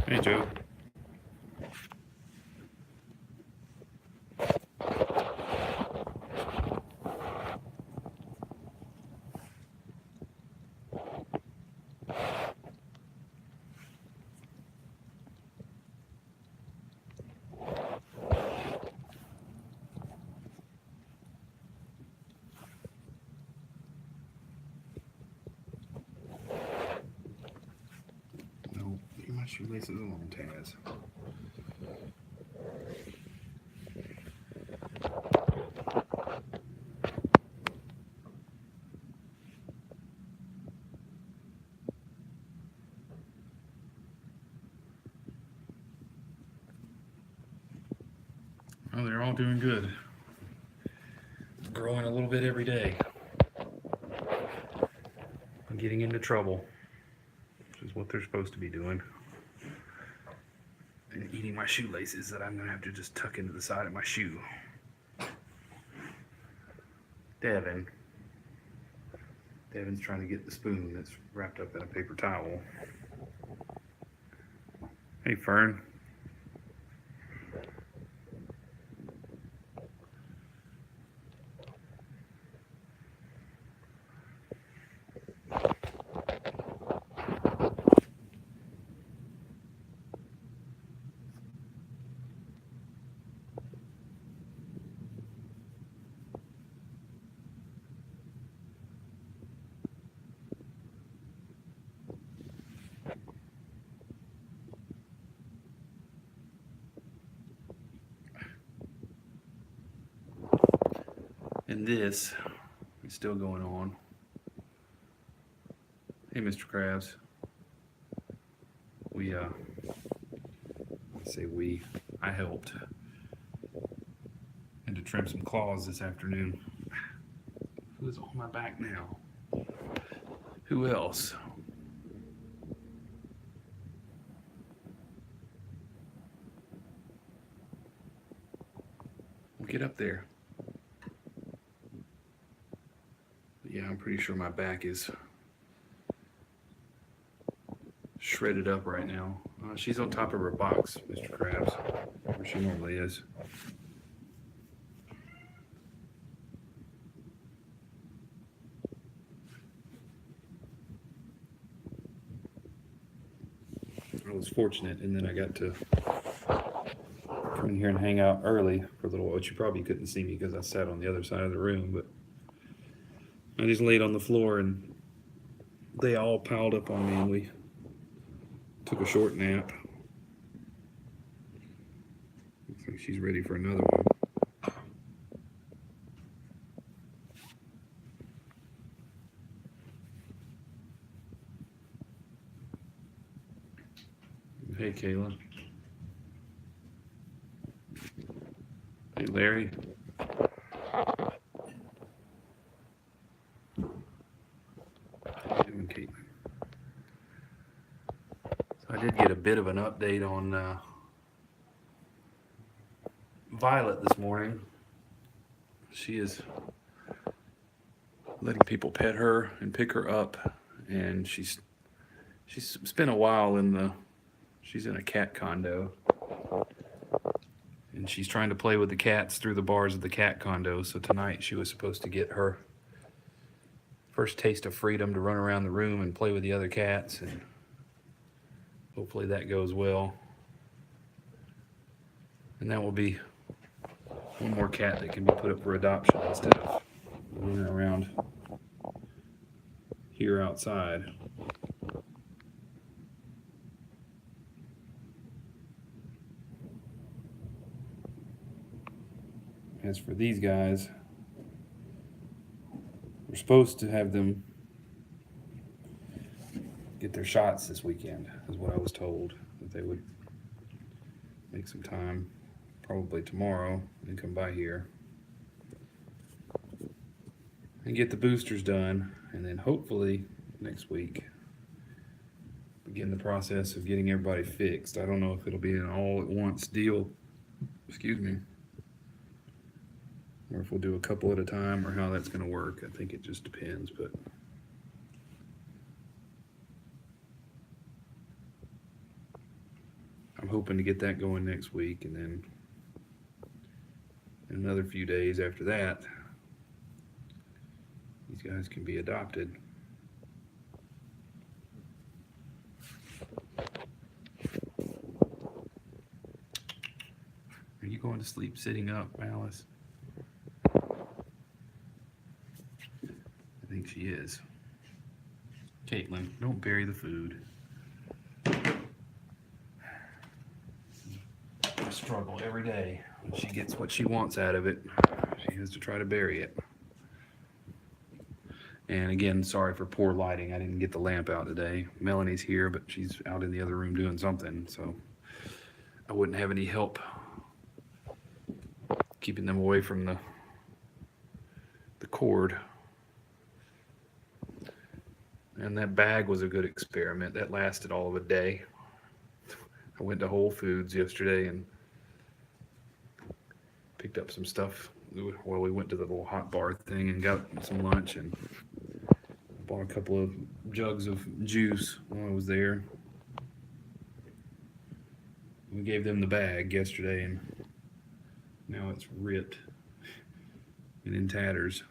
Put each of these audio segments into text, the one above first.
Hey, Joe. No, leave my shoelaces alone, Taz. Well, they're all doing good. Growing a little bit every day. I'm getting into trouble, which is what they're supposed to be doing. And eating my shoelaces that I'm going to have to just tuck into the side of my shoe. Devin's trying to get the spoon that's wrapped up in a paper towel. Hey, Fern. And this is still going on. Hey, Mr. Krabs. I helped. Had to trim some claws this afternoon. Who's on my back now? Who else? Well, get up there. But yeah, I'm pretty sure my back is shredded up right now. She's on top of her box, Mr. Krabs, where she normally is. I was fortunate, and then I got to come in here and hang out early for a little while, which you probably couldn't see me because I sat on the other side of the room, but I just laid on the floor and they all piled up on me and we took a short nap. Looks like she's ready for another one. Hey, Caitlyn. Hey, Larry. How you doing, Caitlyn? So I did get a bit of an update on Violet this morning. She is letting people pet her and pick her up, and she's spent a while she's in a cat condo, and she's trying to play with the cats through the bars of the cat condo. So tonight she was supposed to get her first taste of freedom to run around the room and play with the other cats, and hopefully that goes well. And that will be one more cat that can be put up for adoption instead of running around here outside. As for these guys, we're supposed to have them get their shots this weekend, is what I was told, that they would make some time, probably tomorrow, and come by here and get the boosters done, and then hopefully next week begin the process of getting everybody fixed. I don't know if it'll be an all-at-once deal, excuse me, or if we'll do a couple at a time, or how that's going to work. I think it just depends, but I'm hoping to get that going next week, and then in another few days after that, these guys can be adopted. Are you going to sleep sitting up, Alice? I think she is. Caitlyn, don't bury the food. I struggle every day. When she gets what she wants out of it, she has to try to bury it. And again, sorry for poor lighting. I didn't get the lamp out today. Melanie's here, but she's out in the other room doing something, so I wouldn't have any help keeping them away from the cord. And that bag was a good experiment. That lasted all of a day. I went to Whole Foods yesterday and picked up some stuff. Well, we went to the little hot bar thing and got some lunch and bought a couple of jugs of juice while I was there. We gave them the bag yesterday, and now it's ripped and in tatters.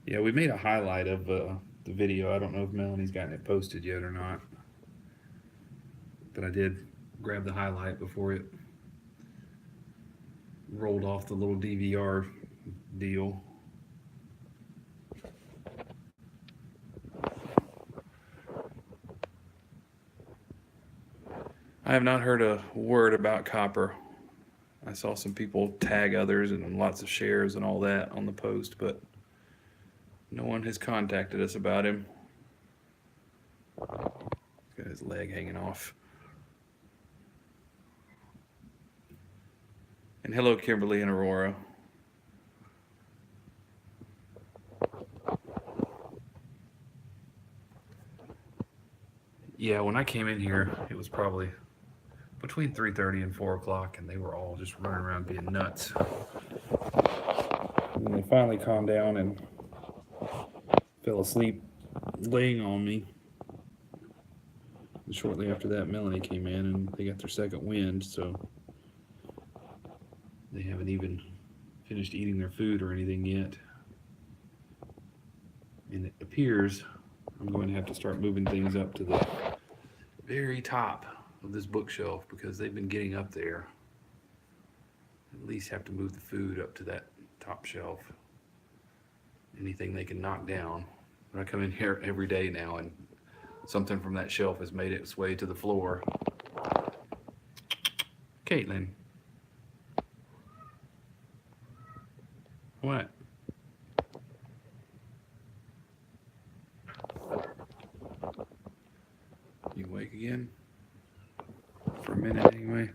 Yeah, we made a highlight of the video. I don't know if Melanie's gotten it posted yet or not, but I did grab the highlight before it rolled off the little DVR deal. I have not heard a word about Copper. I saw some people tag others and lots of shares and all that on the post, but no one has contacted us about him. He's got his leg hanging off. And hello, Kimberly and Aurora. Yeah, when I came in here, it was probably between 3:30 and 4 o'clock, and they were all just running around being nuts. When they finally calmed down and fell asleep laying on me, and shortly after that, Melanie came in, and they got their second wind, so they haven't even finished eating their food or anything yet. And it appears I'm going to have to start moving things up to the very top of this bookshelf, because they've been getting up there. At least have to move the food up to that top shelf. Anything they can knock down. But I come in here every day now, and something from that shelf has made its way to the floor. Caitlyn. What? You awake again? For a minute anyway.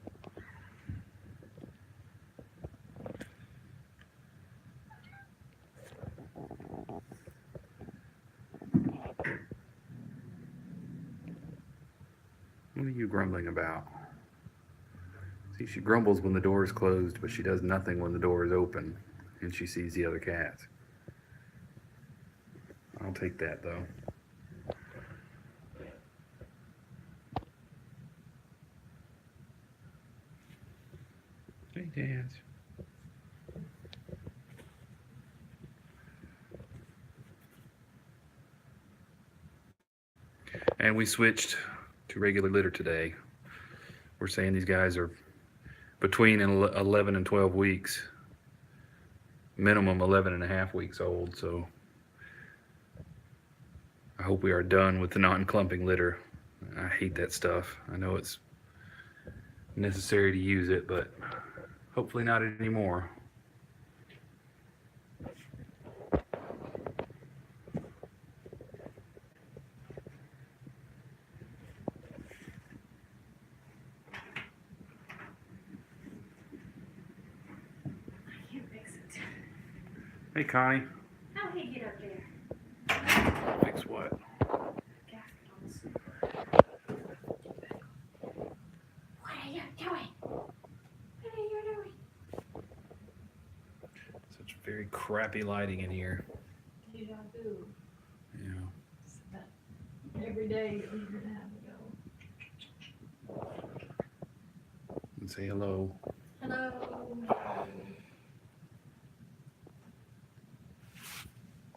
What are you grumbling about? See, she grumbles when the door is closed, but she does nothing when the door is open and she sees the other cats. I'll take that, though. Hey, Dance. And we switched to regular litter today. We're saying these guys are between 11 and 12 weeks. Minimum 11 and a half weeks old, so I hope we are done with the non-clumping litter. I hate that stuff. I know it's necessary to use it, but hopefully not anymore. Hey, Connie. How'd he get up there? Fix what? Gasket on the super. What Very crappy lighting in here. Deja vu. Yeah. Every day that we're gonna have to go. And say hello. Hello.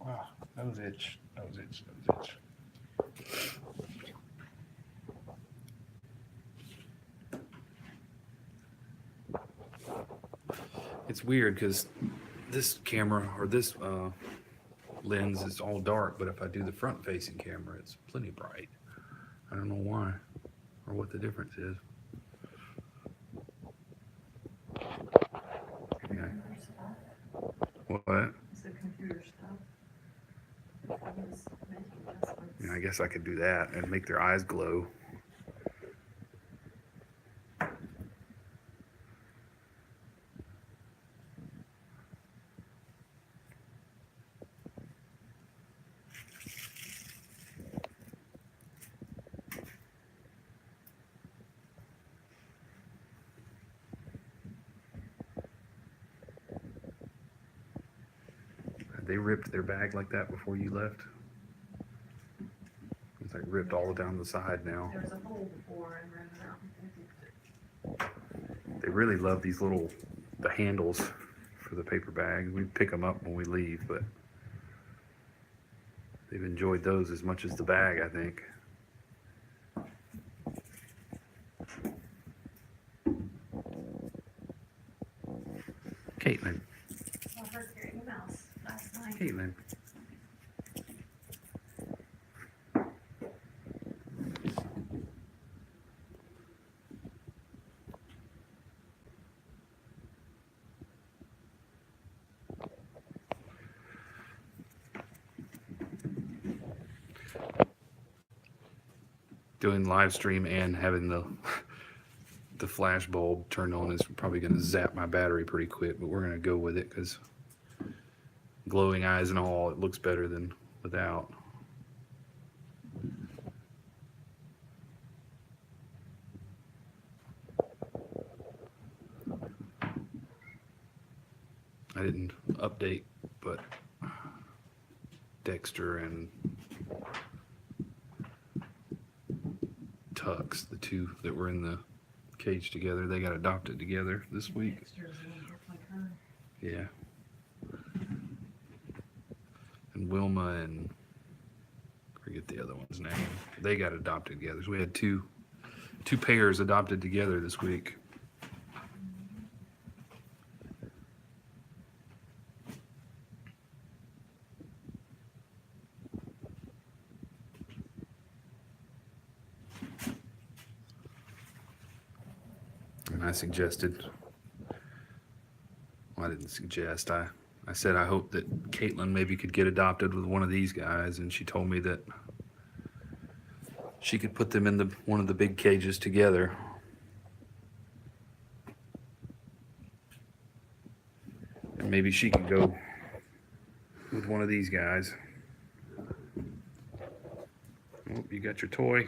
Wow, nose itch, nose itch, nose itch. It's weird because this camera or this lens is all dark, but if I do the front facing camera, it's plenty bright. I don't know why or what the difference is. Yeah. What? It's the computer stuff. Yeah, I guess I could do that and make their eyes glow. They ripped their bag like that before you left? It's like ripped all down the side now. There was a hole before and ran it out. They really love these little, the handles for the paper bags. We pick them up when we leave, but they've enjoyed those as much as the bag, I think. Caitlyn. I heard carrying a mouse last night. Caitlyn. Doing live stream and having the flash bulb turned on is probably going to zap my battery pretty quick, but we're going to go with it because glowing eyes and all, it looks better than without. I didn't update, but Dexter and Tux, the two that were in the cage together, they got adopted together this week. Dexter's a little bit like her. Yeah. And Wilma and I forget the other one's name. They got adopted together. So we had two pairs adopted together this week. And I suggested, well, I didn't suggest, I said I hope that Caitlyn maybe could get adopted with one of these guys, and she told me that she could put them in one of the big cages together. And maybe she could go with one of these guys. Oh, you got your toy.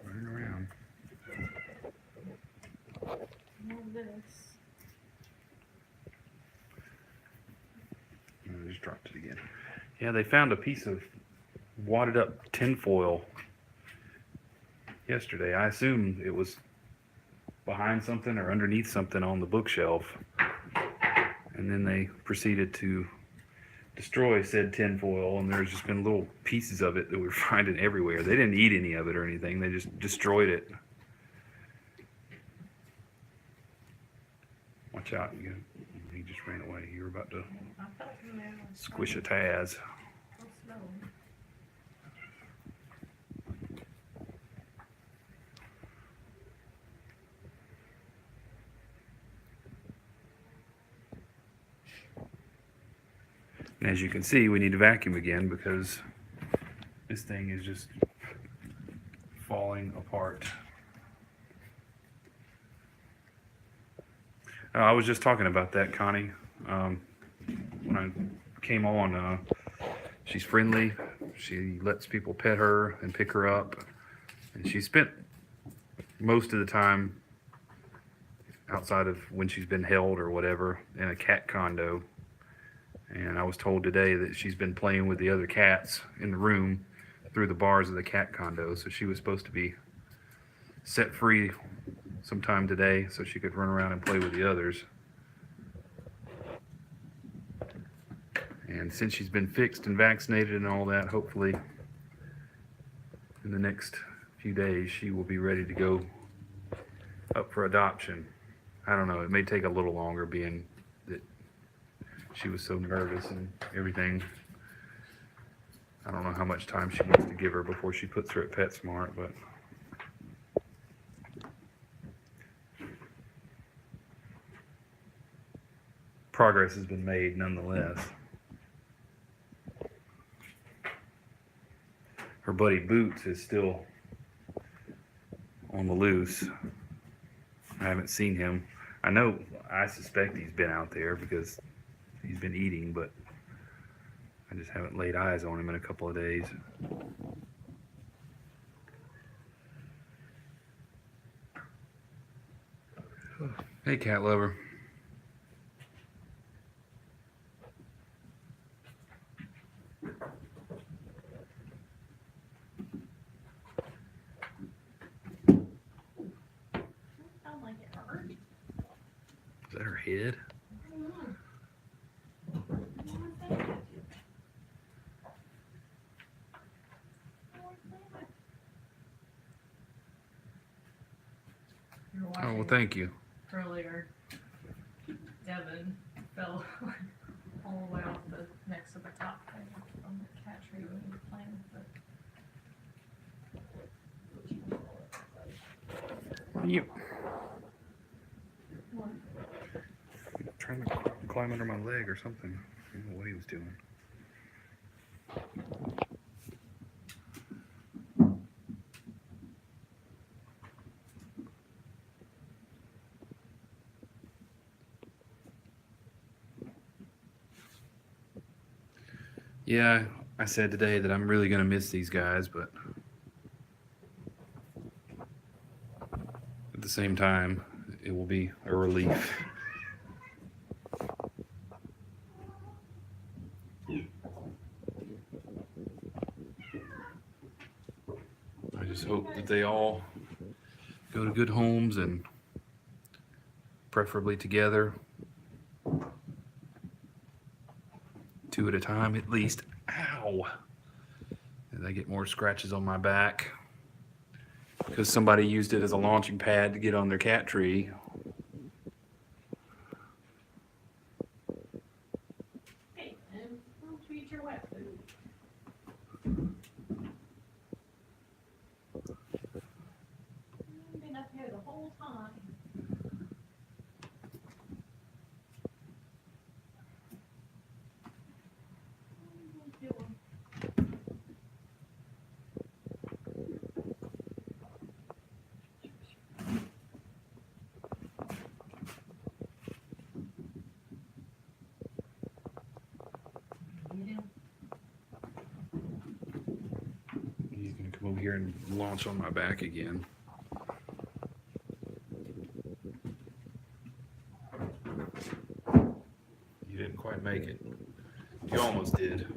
Running around. I just dropped it again. Yeah, they found a piece of wadded up tinfoil yesterday. I assumed it was behind something or underneath something on the bookshelf. And then they proceeded to destroy said tinfoil, and there's just been little pieces of it that we're finding everywhere. They didn't eat any of it or anything. They just destroyed it. Watch out. He just ran away. You were about to squish a Taz. And as you can see, we need to vacuum again because this thing is just falling apart. I was just talking about that, Connie. When I came on. She's friendly. She lets people pet her and pick her up. And she spent most of the time, outside of when she's been held or whatever, in a cat condo. And I was told today that she's been playing with the other cats in the room through the bars of the cat condo. So she was supposed to be set free sometime today so she could run around and play with the others. And since she's been fixed and vaccinated and all that, hopefully in the next few days she will be ready to go up for adoption. I don't know, it may take a little longer being that she was so nervous and everything. I don't know how much time she wants to give her before she puts her at PetSmart, but progress has been made nonetheless. Her buddy Boots is still on the loose. I haven't seen him. I suspect he's been out there because he's been eating, but I just haven't laid eyes on him in a couple of days. Hey, cat lover. Sound like it hurt. Is that her head? I don't know. Oh, well, thank you. Earlier, Devin fell all the way off the next to the top thing on the cat tree when he was playing with it. You What? trying to climb under my leg or something. I don't know what he was doing. Yeah, I said today that I'm really going to miss these guys, but at the same time, it will be a relief. I just hope that they all go to good homes and preferably together. 2 at a time at least. Ow! And I get more scratches on my back because somebody used it as a launching pad to get on their cat tree. Hey, man, why don't you eat your wet food? You've been up here the whole time. What are you doing? He's gonna come over here and launch on my back again. You didn't quite make it. You almost did.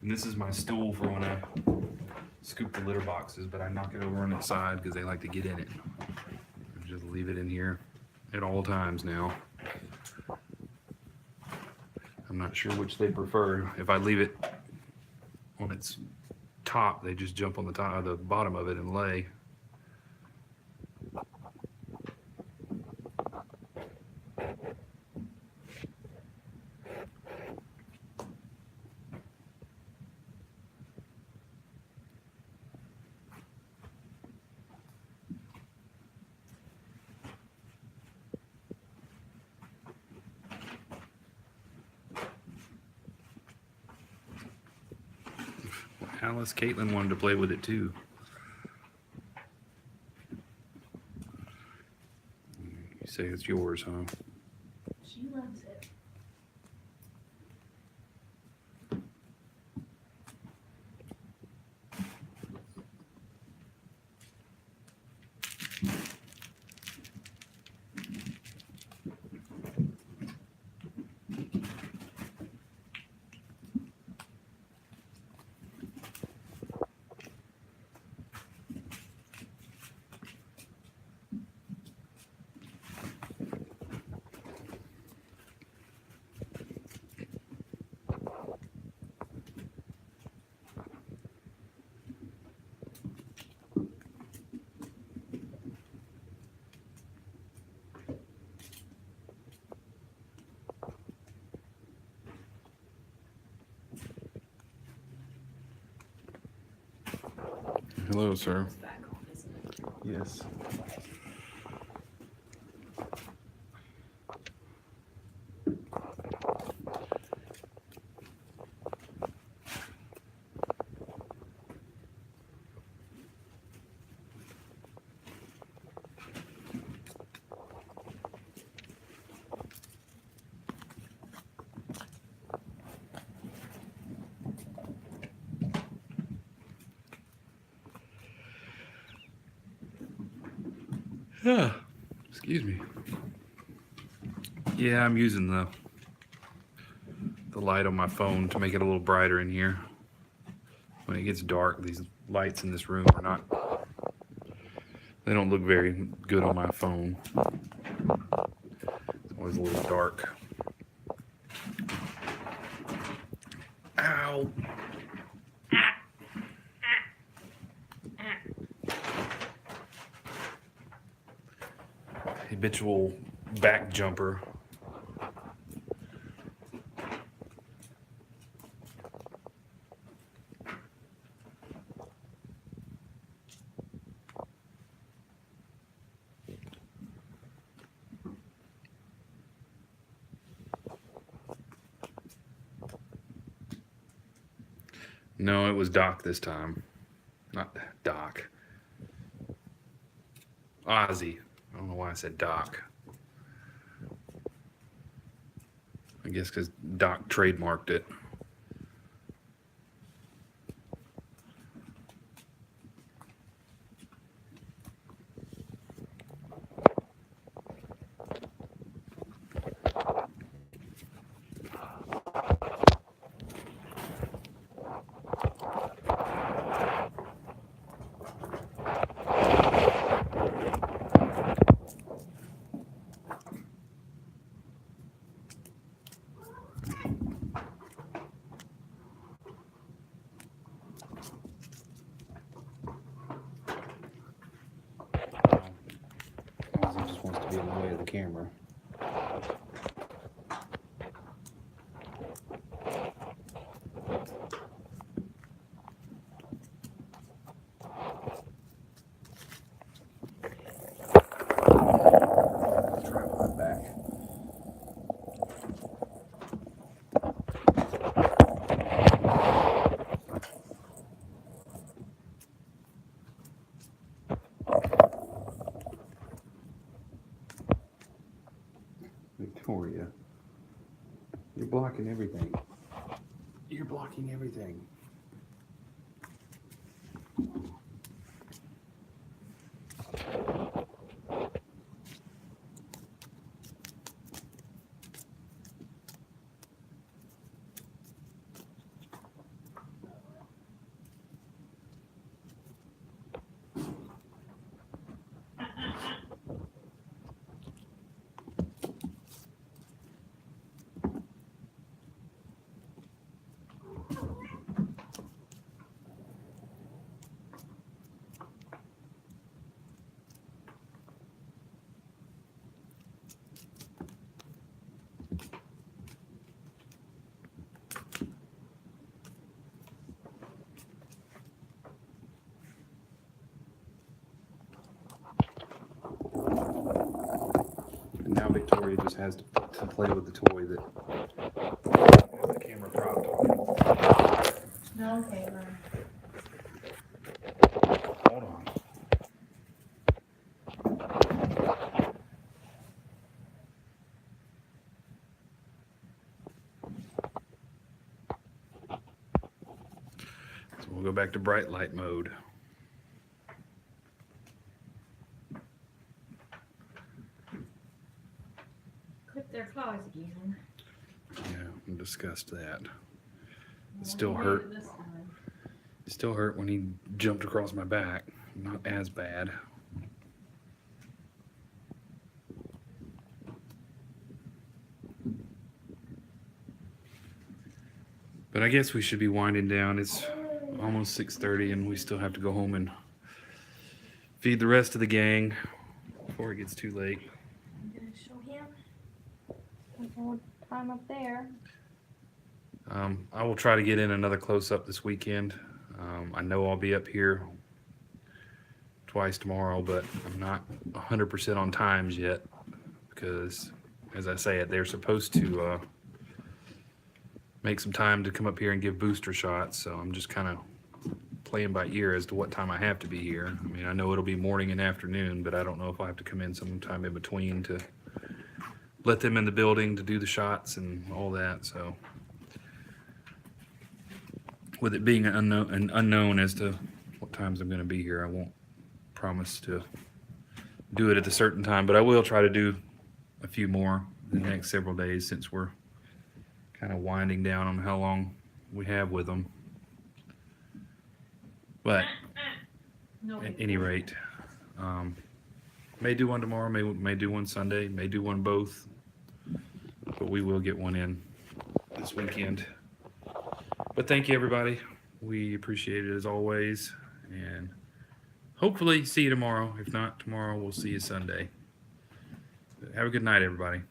And this is my stool for when I scoop the litter boxes, but I knock it over on its side because they like to get in it. I just leave it in here at all times now. I'm not sure which they prefer. If I leave it on its top, they just jump on the top, the bottom of it and lay. Alice, Caitlyn wanted to play with it too. You say it's yours, huh? She Hello, sir. It's back on, isn't it? Yes. Yeah. Excuse me. Yeah, I'm using the light on my phone to make it a little brighter in here. When it gets dark, these lights in this room are not, they don't look very good on my phone. It's always a little dark. Ow. Habitual back jumper. No, it was Doc this time. Not Doc. Ozzy. I don't know why I said Doc. I guess because Doc trademarked it. Ozzy just wants to be in the way of the camera. Tripod back. Victoria, you're blocking everything. You're blocking everything. And now Victoria just has to play with the toy that has the camera propped. No, Caitlyn. Hold on. So we'll go back to bright light mode. Clip their claws again. Yeah, we discussed that. Well, still he did hurt. it this time. It still hurt when he jumped across my back. Not as bad. But I guess we should be winding down. It's almost 6:30 and we still have to go home and feed the rest of the gang before it gets too late. I'm gonna show him one more time up there. I will try to get in another close-up this weekend. I know I'll be up here twice tomorrow, but I'm not 100% on times yet because, as I say, they're supposed to make some time to come up here and give booster shots. So I'm just kind of playing by ear as to what time I have to be here. I mean, I know it'll be morning and afternoon, but I don't know if I have to come in sometime in between to let them in the building to do the shots and all that. So with it being an unknown as to what times I'm going to be here, I won't promise to do it at a certain time, but I will try to do a few more in the next several days since we're kind of winding down on how long we have with them. But at any rate, may do one tomorrow, may do one Sunday, may do one both, but we will get one in this weekend. But thank you, everybody. We appreciate it as always, and hopefully see you tomorrow. If not tomorrow, we'll see you Sunday. Have a good night, everybody.